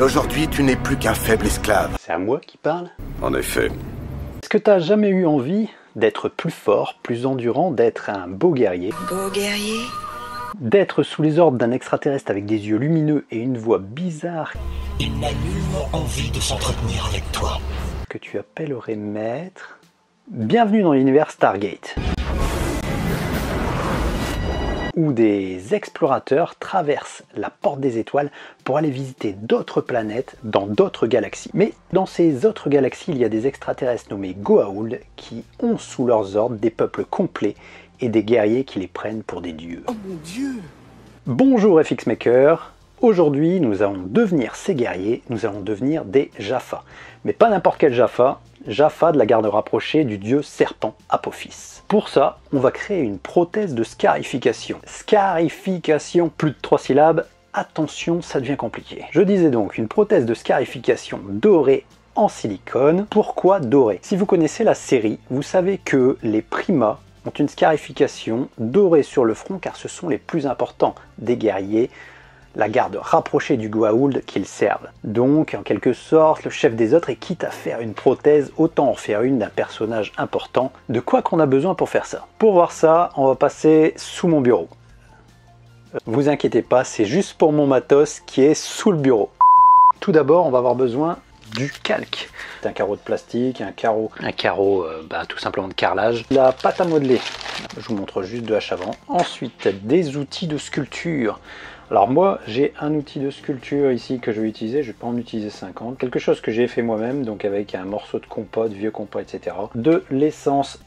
Aujourd'hui, tu n'es plus qu'un faible esclave. C'est à moi qui parle? En effet. Est-ce que t'as jamais eu envie d'être plus fort, plus endurant, d'être un beau guerrier? Beau guerrier? D'être sous les ordres d'un extraterrestre avec des yeux lumineux et une voix bizarre? Il n'a nullement envie de s'entretenir avec toi. Que tu appellerais maître? Bienvenue dans l'univers Stargate, où des explorateurs traversent la porte des étoiles pour aller visiter d'autres planètes dans d'autres galaxies. Mais dans ces autres galaxies, il y a des extraterrestres nommés Goa'uld qui ont sous leurs ordres des peuples complets et des guerriers qui les prennent pour des dieux. Oh mon Dieu! Bonjour FX Maker, aujourd'hui nous allons devenir ces guerriers, nous allons devenir des Jaffa. Mais pas n'importe quel Jaffa, Jaffa de la garde rapprochée du dieu serpent Apophis. Pour ça, on va créer une prothèse de scarification. Scarification, plus de 3 syllabes, attention, ça devient compliqué. Je disais donc une prothèse de scarification dorée en silicone. Pourquoi dorée? Si vous connaissez la série, vous savez que les Primas ont une scarification dorée sur le front car ce sont les plus importants des guerriers, la garde rapprochée du Goa'uld qu'ils servent. Donc, en quelque sorte, le chef des autres est quitte à faire une prothèse, autant en faire une d'un personnage important. De quoi qu'on a besoin pour faire ça? Pour voir ça, on va passer sous mon bureau. Vous inquiétez pas, c'est juste pour mon matos qui est sous le bureau. Tout d'abord, on va avoir besoin du calque. Un carreau de plastique, un carreau tout simplement de carrelage. La pâte à modeler, je vous montre juste de hache avant. Ensuite, des outils de sculpture. Alors moi, j'ai un outil de sculpture ici que je vais utiliser, je ne vais pas en utiliser 50. Quelque chose que j'ai fait moi-même, donc avec un morceau de compote, vieux compote, etc. De l'essence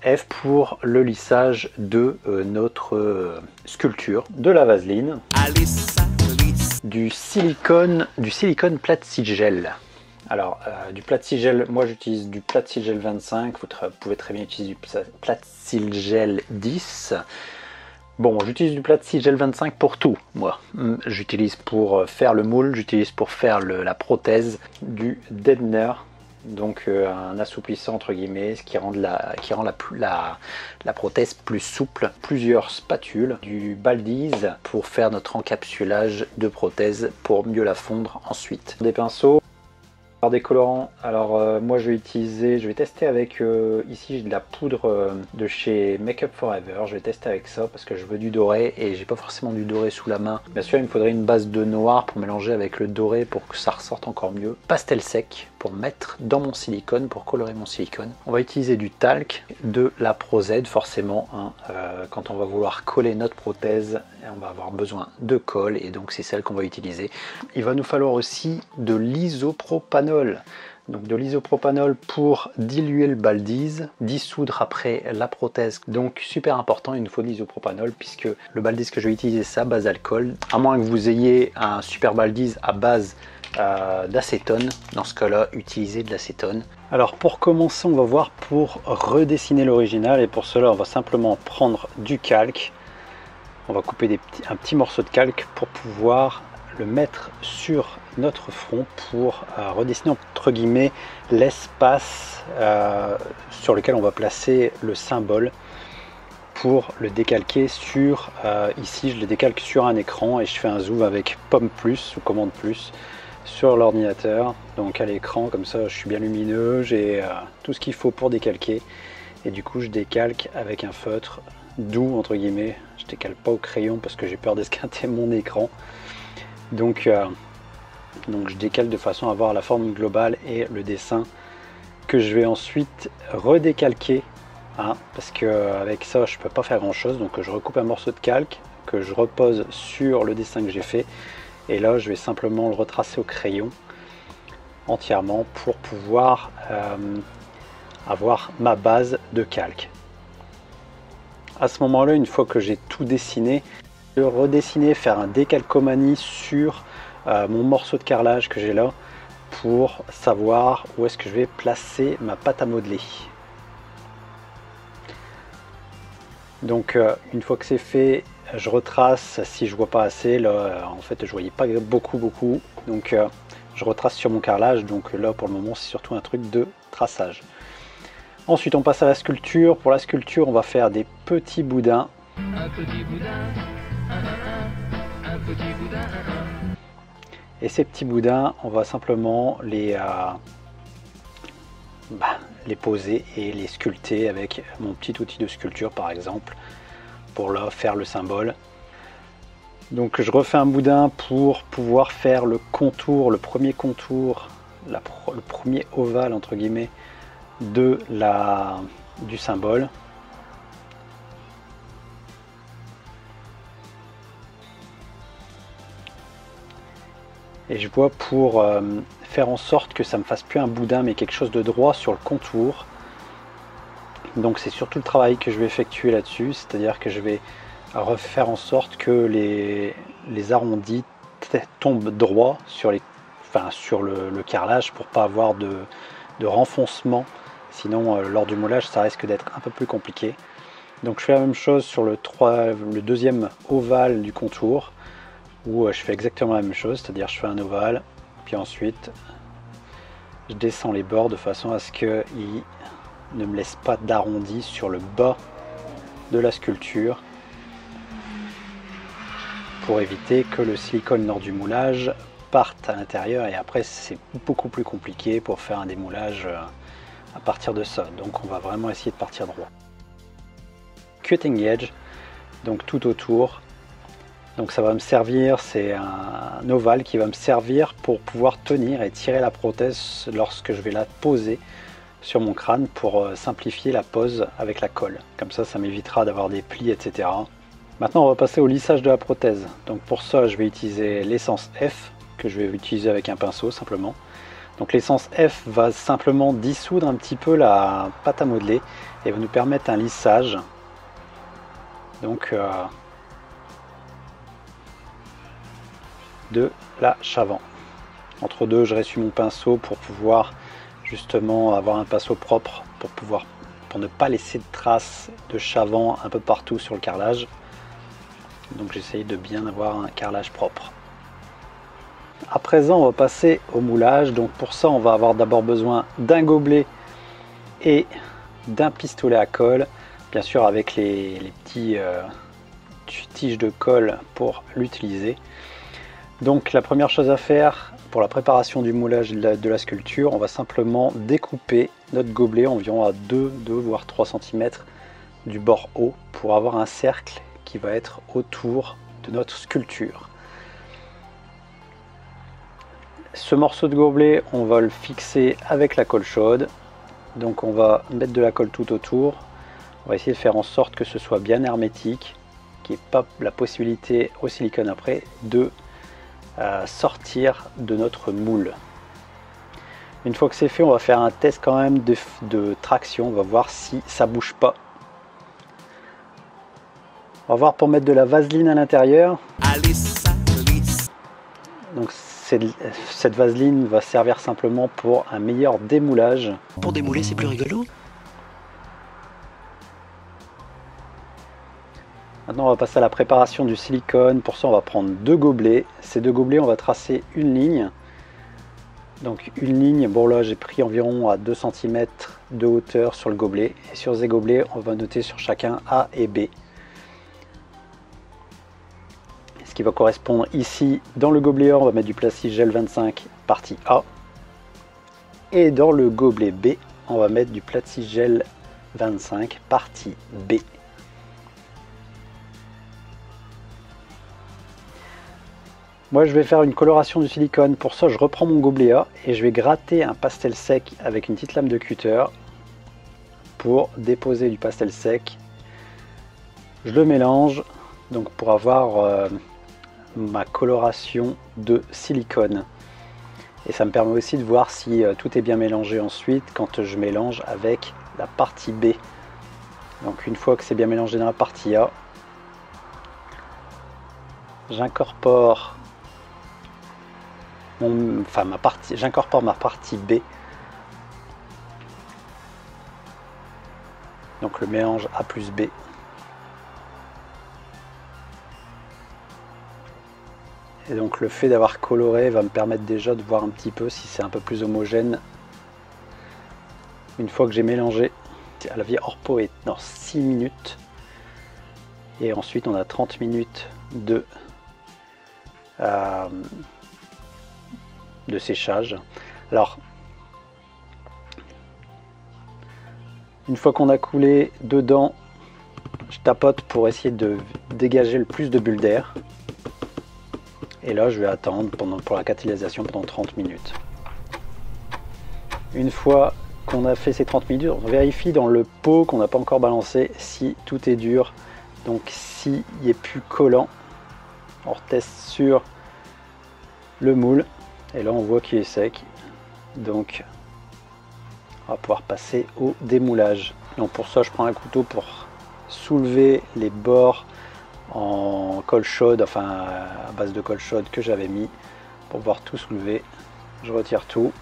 F pour le lissage de notre sculpture, de la vaseline, du silicone Platsigel. Alors, du Platsigel, moi j'utilise du Platsigel 25, vous pouvez très bien utiliser du Platsigel 10. Bon, j'utilise du Platsigel 25 pour tout, moi. J'utilise pour faire le moule, j'utilise pour faire la prothèse, du Deadener, donc un assouplissant entre guillemets, ce qui rend la prothèse plus souple. Plusieurs spatules, du Baldies pour faire notre encapsulage de prothèse pour mieux la fondre ensuite. Des pinceaux. Alors des colorants, alors moi je vais tester avec, ici j'ai de la poudre de chez Make Up For Ever, je vais tester avec ça parce que je veux du doré et j'ai pas forcément du doré sous la main. Bien sûr il me faudrait une base de noir pour mélanger avec le doré pour que ça ressorte encore mieux. Pastel sec pour mettre dans mon silicone, pour colorer mon silicone. On va utiliser du talc, de la Pro-Z forcément, hein, quand on va vouloir coller notre prothèse, on va avoir besoin de colle et donc c'est celle qu'on va utiliser. Il va nous falloir aussi de l'isopropanol. Donc de l'isopropanol pour diluer le Baldies, dissoudre après la prothèse. Donc super important, il nous faut de l'isopropanol puisque le Baldies que je vais utiliser c'est à base d'alcool. À moins que vous ayez un super Baldies à base d'acétone, dans ce cas là utilisez de l'acétone. Alors pour commencer on va voir pour redessiner l'original et pour cela on va simplement prendre du calque. On va couper un petit morceau de calque pour pouvoir le mettre sur notre front pour redessiner entre guillemets l'espace sur lequel on va placer le symbole pour le décalquer sur, ici je le décalque sur un écran et je fais un zoom avec Pomme Plus ou Commande Plus sur l'ordinateur. Donc à l'écran comme ça je suis bien lumineux, j'ai tout ce qu'il faut pour décalquer et du coup je décalque avec un feutre doux entre guillemets, je décale pas au crayon parce que j'ai peur d'esquinter mon écran. Donc je décale de façon à avoir la forme globale et le dessin que je vais ensuite redécalquer, hein, parce que avec ça je peux pas faire grand chose. Donc je recoupe un morceau de calque que je repose sur le dessin que j'ai fait et là je vais simplement le retracer au crayon entièrement pour pouvoir avoir ma base de calque. À ce moment là, une fois que j'ai tout dessiné, je vais redessiner, faire un décalcomanie sur mon morceau de carrelage que j'ai là pour savoir où est-ce que je vais placer ma pâte à modeler. Donc une fois que c'est fait, je retrace. Si je vois pas assez là, en fait je voyais pas beaucoup, donc je retrace sur mon carrelage. Donc là pour le moment c'est surtout un truc de traçage. Ensuite on passe à la sculpture. Pour la sculpture on va faire des petits boudins. Un petit boudin, Et ces petits boudins, on va simplement les poser et les sculpter avec mon petit outil de sculpture par exemple, pour là faire le symbole. Donc je refais un boudin pour pouvoir faire le contour, le premier contour, le premier ovale entre guillemets du symbole. Et je vois pour faire en sorte que ça me fasse plus un boudin mais quelque chose de droit sur le contour. Donc c'est surtout le travail que je vais effectuer là-dessus, c'est-à-dire que je vais refaire en sorte que les arrondis tombent droit sur le carrelage pour pas avoir de renfoncement, sinon lors du moulage ça risque d'être un peu plus compliqué. Donc je fais la même chose sur le deuxième ovale du contour, où je fais exactement la même chose, c'est-à-dire je fais un ovale, puis ensuite je descends les bords de façon à ce qu'il ne me laisse pas d'arrondi sur le bas de la sculpture, pour éviter que le silicone lors du moulage parte à l'intérieur, et après c'est beaucoup plus compliqué pour faire un démoulage à partir de ça. Donc on va vraiment essayer de partir droit. Cutting edge, donc tout autour. Donc ça va me servir, c'est un ovale qui va me servir pour pouvoir tenir et tirer la prothèse lorsque je vais la poser sur mon crâne, pour simplifier la pose avec la colle. Comme ça, ça m'évitera d'avoir des plis, etc. Maintenant, on va passer au lissage de la prothèse. Donc pour ça, je vais utiliser l'essence F, que je vais utiliser avec un pinceau simplement. Donc l'essence F va simplement dissoudre un petit peu la pâte à modeler et va nous permettre un lissage. Donc de la chavant. Entre deux, je ressuie mon pinceau pour pouvoir justement avoir un pinceau propre, pour ne pas laisser de traces de chavant un peu partout sur le carrelage. Donc j'essaye de bien avoir un carrelage propre. À présent, on va passer au moulage. Donc pour ça, on va avoir d'abord besoin d'un gobelet et d'un pistolet à colle, bien sûr avec les petits tiges de colle pour l'utiliser. Donc la première chose à faire pour la préparation du moulage de la sculpture, on va simplement découper notre gobelet environ à 2 voire 3 cm du bord haut, pour avoir un cercle qui va être autour de notre sculpture. Ce morceau de gobelet, on va le fixer avec la colle chaude. Donc on va mettre de la colle tout autour. On va essayer de faire en sorte que ce soit bien hermétique, qu'il n'y ait pas la possibilité au silicone après de sortir de notre moule. Une fois que c'est fait, on va faire un test quand même de traction. On va voir si ça bouge pas. On va voir pour mettre de la vaseline à l'intérieur. Donc cette vaseline va servir simplement pour un meilleur démoulage. Pour démouler, c'est plus rigolo. Maintenant, on va passer à la préparation du silicone. Pour ça, on va prendre 2 gobelets. Ces 2 gobelets, on va tracer une ligne. Donc une ligne, bon là j'ai pris environ à 2 cm de hauteur sur le gobelet. Et sur ces gobelets, on va noter sur chacun A et B. Ce qui va correspondre ici, dans le gobelet A, on va mettre du Plastigel 25 partie A. Et dans le gobelet B, on va mettre du Plastigel 25 partie B. Moi je vais faire une coloration du silicone. Pour ça, je reprends mon gobelet A et je vais gratter un pastel sec avec une petite lame de cutter pour déposer du pastel sec. Je le mélange donc pour avoir ma coloration de silicone. Et ça me permet aussi de voir si tout est bien mélangé ensuite quand je mélange avec la partie B. Donc une fois que c'est bien mélangé dans la partie A, j'incorpore ma partie B. Donc le mélange A plus B. Et donc le fait d'avoir coloré va me permettre déjà de voir un petit peu si c'est un peu plus homogène. Une fois que j'ai mélangé, la vie hors pot est dans 6 minutes. Et ensuite on a 30 minutes de de séchage. Alors, une fois qu'on a coulé dedans, je tapote pour essayer de dégager le plus de bulles d'air. Et là, je vais attendre pour la catalysation pendant 30 minutes. Une fois qu'on a fait ces 30 minutes, on vérifie dans le pot qu'on n'a pas encore balancé si tout est dur. Donc s'il est plus collant, on reteste sur le moule. Et là, on voit qu'il est sec. Donc, on va pouvoir passer au démoulage. Donc pour ça, je prends un couteau pour soulever les bords en colle chaude, enfin à base de colle chaude que j'avais mis pour pouvoir tout soulever. Je retire tout.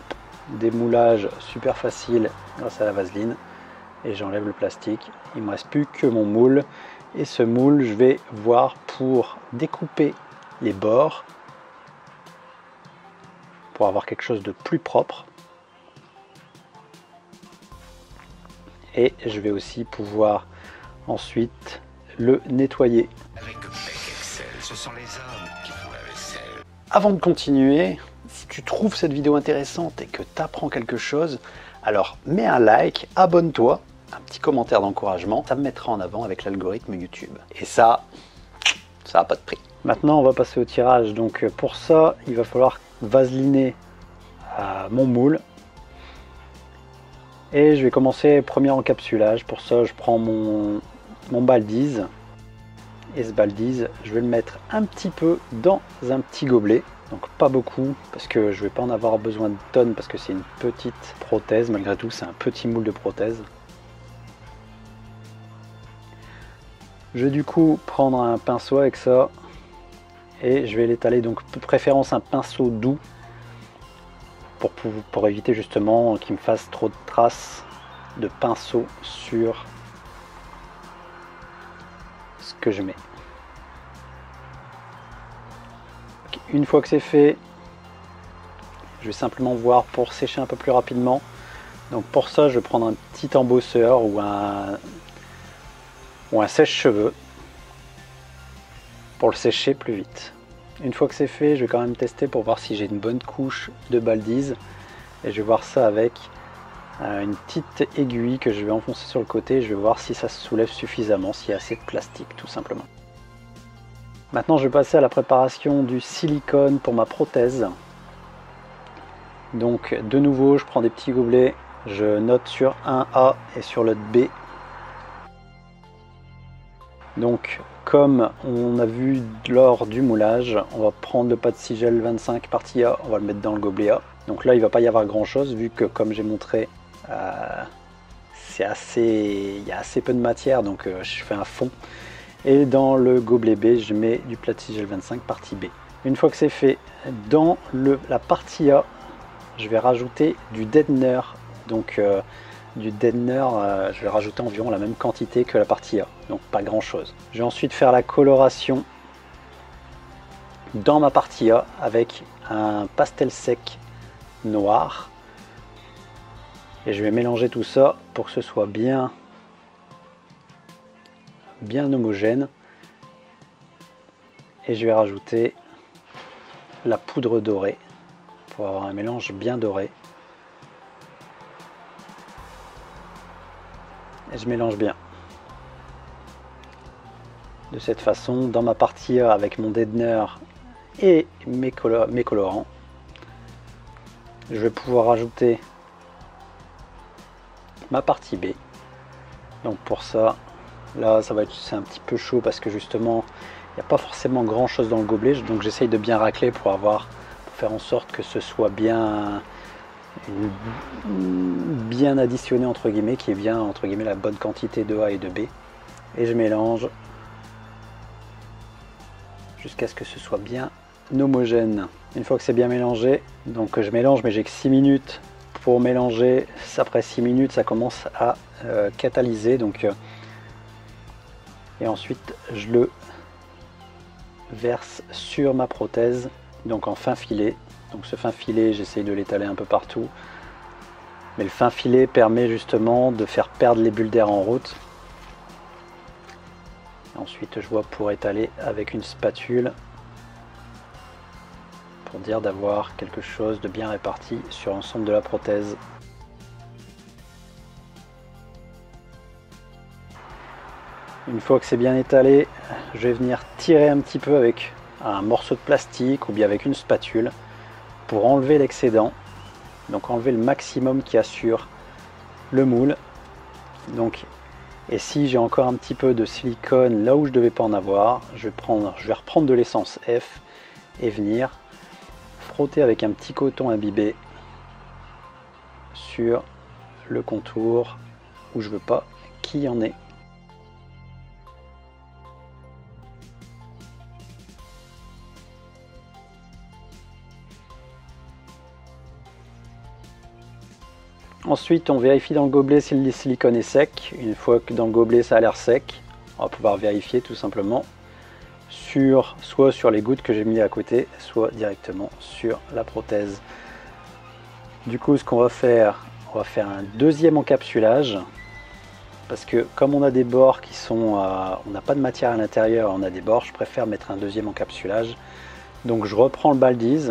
Démoulage super facile grâce à la vaseline. Et j'enlève le plastique. Il ne me reste plus que mon moule. Et ce moule, je vais voir pour découper les bords pour avoir quelque chose de plus propre. Et je vais aussi pouvoir ensuite le nettoyer. Avec Excel, ce sont les hommes qui font la vaisselle. Avant de continuer, si tu trouves cette vidéo intéressante et que tu apprends quelque chose, alors mets un like, abonne-toi, un petit commentaire d'encouragement, ça me mettra en avant avec l'algorithme YouTube. Et ça n'a pas de prix. Maintenant, on va passer au tirage. Donc pour ça, il va falloir vaseliner mon moule. Et je vais commencer premier encapsulage. Pour ça, je prends mon Baldies. Et ce Baldies, je vais le mettre un petit peu dans un petit gobelet. Donc pas beaucoup, parce que je ne vais pas en avoir besoin de tonnes, parce que c'est une petite prothèse. Malgré tout, c'est un petit moule de prothèse. Je vais du coup prendre un pinceau avec ça. Et je vais l'étaler, donc de préférence un pinceau doux. Pour éviter justement qu'il me fasse trop de traces de pinceau sur ce que je mets. Okay. Une fois que c'est fait, je vais simplement voir pour sécher un peu plus rapidement. Donc pour ça, je vais prendre un petit embosseur ou un sèche-cheveux pour le sécher plus vite. Une fois que c'est fait, je vais quand même tester pour voir si j'ai une bonne couche de Baldies. Et je vais voir ça avec une petite aiguille que je vais enfoncer sur le côté. Je vais voir si ça se soulève suffisamment, s'il y a assez de plastique tout simplement. Maintenant, je vais passer à la préparation du silicone pour ma prothèse. Donc de nouveau, je prends des petits gobelets. Je note sur un A et sur l'autre B. Donc comme on a vu lors du moulage, on va prendre le pâte sigel 25 partie A, on va le mettre dans le gobelet A. Donc là il ne va pas y avoir grand chose vu que comme j'ai montré, il y a assez peu de matière, donc je fais un fond. Et dans le gobelet B, je mets du pâte sigel 25 partie B. Une fois que c'est fait, dans la partie A, je vais rajouter du deadener. Donc du deadener, je vais rajouter environ la même quantité que la partie A, donc pas grand chose. Je vais ensuite faire la coloration dans ma partie A avec un pastel sec noir. Et je vais mélanger tout ça pour que ce soit bien homogène. Et je vais rajouter la poudre dorée pour avoir un mélange bien doré. Et je mélange bien. De cette façon, dans ma partie A avec mon deadener et mes colorants, je vais pouvoir ajouter ma partie B. Donc pour ça, là c'est un petit peu chaud parce que justement il n'y a pas forcément grand chose dans le gobelet, donc j'essaye de bien racler pour faire en sorte que ce soit bien additionné entre guillemets, qui est bien entre guillemets la bonne quantité de A et de B. Et je mélange jusqu'à ce que ce soit bien homogène. Une fois que c'est bien mélangé, donc je mélange, mais j'ai que 6 minutes pour mélanger. Après 6 minutes ça commence à catalyser, donc et ensuite je le verse sur ma prothèse, donc en fin filet. Donc ce fin filet, j'essaye de l'étaler un peu partout, mais le fin filet permet justement de faire perdre les bulles d'air en route. Et ensuite je vois pour étaler avec une spatule pour dire d'avoir quelque chose de bien réparti sur l'ensemble de la prothèse. Une fois que c'est bien étalé, je vais venir tirer un petit peu avec un morceau de plastique ou bien avec une spatule pour enlever l'excédent, donc enlever le maximum qu'il y a sur le moule. Donc, et si j'ai encore un petit peu de silicone là où je ne devais pas en avoir, je vais reprendre de l'essence F et venir frotter avec un petit coton imbibé sur le contour où je veux pas qu'il y en ait. Ensuite, on vérifie dans le gobelet si le silicone est sec. Une fois que dans le gobelet ça a l'air sec, on va pouvoir vérifier tout simplement soit sur les gouttes que j'ai mis à côté, soit directement sur la prothèse. Du coup, ce qu'on va faire, on va faire un deuxième encapsulage, parce que comme on a des bords qui sont, on n'a pas de matière à l'intérieur, on a des bords, je préfère mettre un deuxième encapsulage. Donc je reprends le Baldies,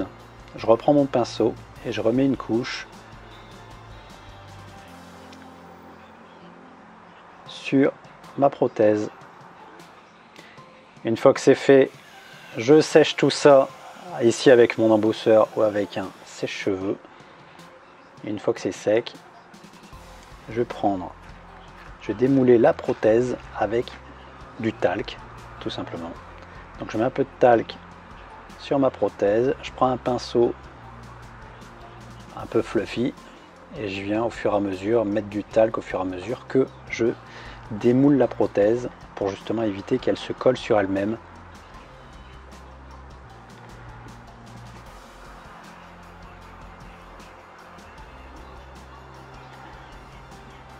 je reprends mon pinceau et je remets une couche sur ma prothèse. Une fois que c'est fait, je sèche tout ça ici avec mon embosseur ou avec un sèche-cheveux. Une fois que c'est sec, je vais démouler la prothèse avec du talc, tout simplement. Donc je mets un peu de talc sur ma prothèse, je prends un pinceau un peu fluffy et je viens au fur et à mesure mettre du talc au fur et à mesure que je démoule la prothèse pour justement éviter qu'elle se colle sur elle-même.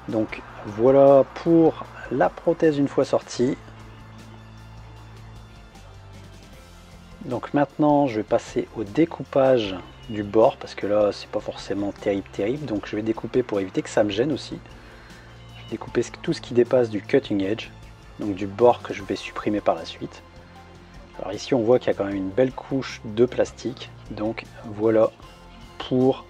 Donc voilà pour la prothèse une fois sortie. Donc maintenant je vais passer au découpage du bord, parce que là c'est pas forcément terrible, donc je vais découper pour éviter que ça me gêne aussi. Je vais découper tout ce qui dépasse du cutting edge, donc du bord que je vais supprimer par la suite. Alors ici on voit qu'il y a quand même une belle couche de plastique, donc voilà pour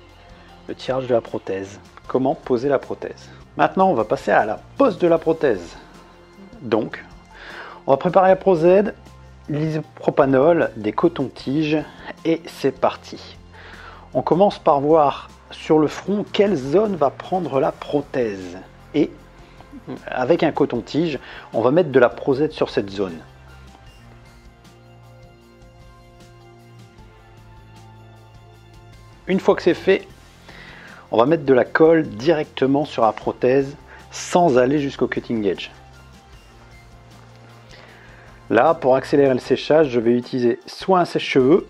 le tirage de la prothèse. Comment poser la prothèse? Maintenant on va passer à la pose de la prothèse. Donc on va préparer la ProZ, l'isopropanol, des cotons-tiges et c'est parti. On commence par voir sur le front quelle zone va prendre la prothèse. Et avec un coton-tige, on va mettre de la ProZ sur cette zone. Une fois que c'est fait, on va mettre de la colle directement sur la prothèse sans aller jusqu'au cutting edge. Là, pour accélérer le séchage, je vais utiliser soit un sèche-cheveux,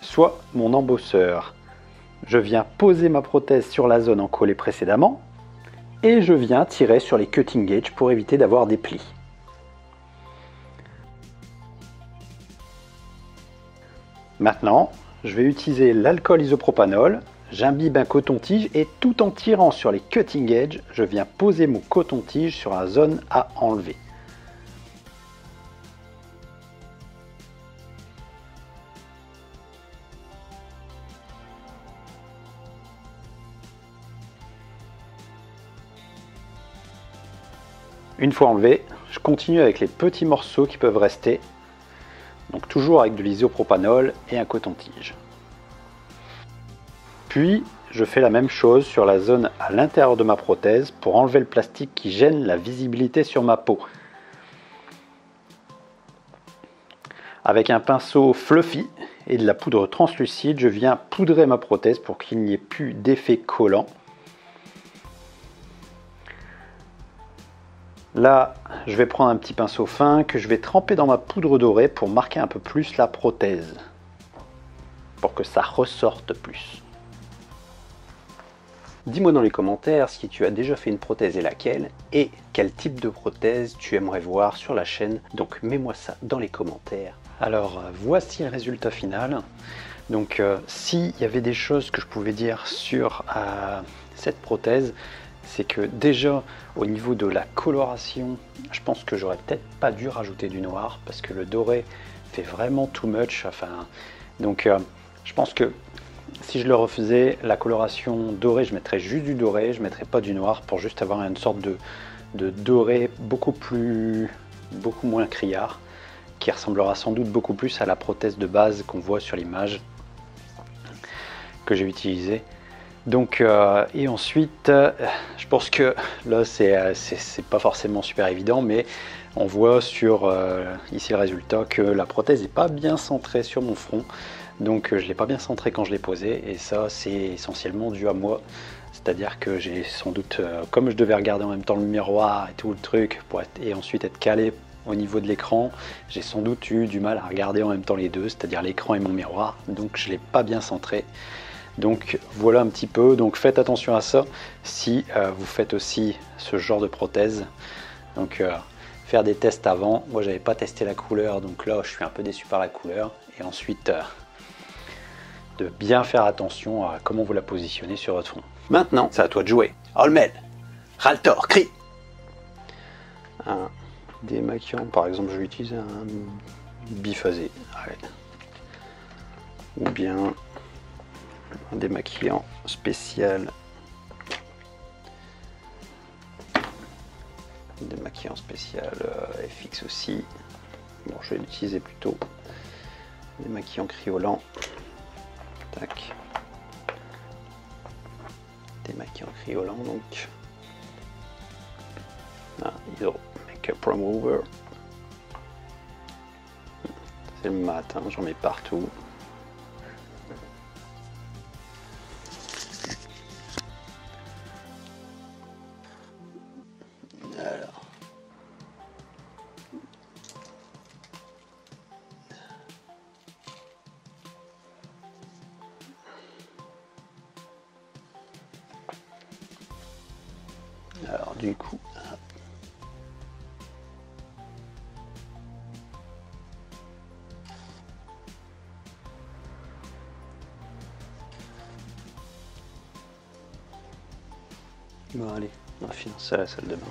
soit mon embosseur. Je viens poser ma prothèse sur la zone encollée précédemment et je viens tirer sur les cutting edge pour éviter d'avoir des plis. Maintenant, je vais utiliser l'alcool isopropanol, j'imbibe un coton-tige et tout en tirant sur les cutting edge, je viens poser mon coton-tige sur la zone à enlever. Une fois enlevé, je continue avec les petits morceaux qui peuvent rester. Donc toujours avec de l'isopropanol et un coton-tige. Puis je fais la même chose sur la zone à l'intérieur de ma prothèse pour enlever le plastique qui gêne la visibilité sur ma peau. Avec un pinceau fluffy et de la poudre translucide, je viens poudrer ma prothèse pour qu'il n'y ait plus d'effet collant. Là, je vais prendre un petit pinceau fin que je vais tremper dans ma poudre dorée pour marquer un peu plus la prothèse, pour que ça ressorte plus. Dis-moi dans les commentaires si tu as déjà fait une prothèse et laquelle, et quel type de prothèse tu aimerais voir sur la chaîne, donc mets-moi ça dans les commentaires. Alors voici le résultat final. Donc s'il y avait des choses que je pouvais dire sur cette prothèse, c'est que déjà au niveau de la coloration, je pense que j'aurais peut-être pas dû rajouter du noir parce que le doré fait vraiment too much. Enfin, donc Je pense que si je le refaisais, la coloration dorée, je mettrais juste du doré, je mettrais pas du noir pour juste avoir une sorte de doré beaucoup moins criard, qui ressemblera sans doute beaucoup plus à la prothèse de base qu'on voit sur l'image que j'ai utilisée. Donc et ensuite, je pense que là c'est pas forcément super évident, mais on voit sur ici le résultat que la prothèse n'est pas bien centrée sur mon front. Donc je ne l'ai pas bien centré quand je l'ai posé, et ça c'est essentiellement dû à moi. C'est-à-dire que j'ai sans doute, comme je devais regarder en même temps le miroir et tout le truc, et ensuite être calé au niveau de l'écran, j'ai sans doute eu du mal à regarder en même temps les deux, c'est-à-dire l'écran et mon miroir, donc je ne l'ai pas bien centré. Donc voilà un petit peu, donc faites attention à ça si vous faites aussi ce genre de prothèse. Donc faire des tests avant, moi j'avais pas testé la couleur, donc là je suis un peu déçu par la couleur, et ensuite de bien faire attention à comment vous la positionnez sur votre front. Maintenant, c'est à toi de jouer. Olmel, Raltor, crie. Un démaquillant, par exemple, je vais utiliser un biphasé. Ouais. Ou bien un démaquillant spécial. Un démaquillant spécial FX aussi. Bon, je vais l'utiliser plutôt. Démaquillant criolant. Tac. Démaquillant criolant donc. Ah, Hydro Makeup Remover. C'est le mat, hein, j'en mets partout. Alors du coup, bon allez, on va financer la salle de bain.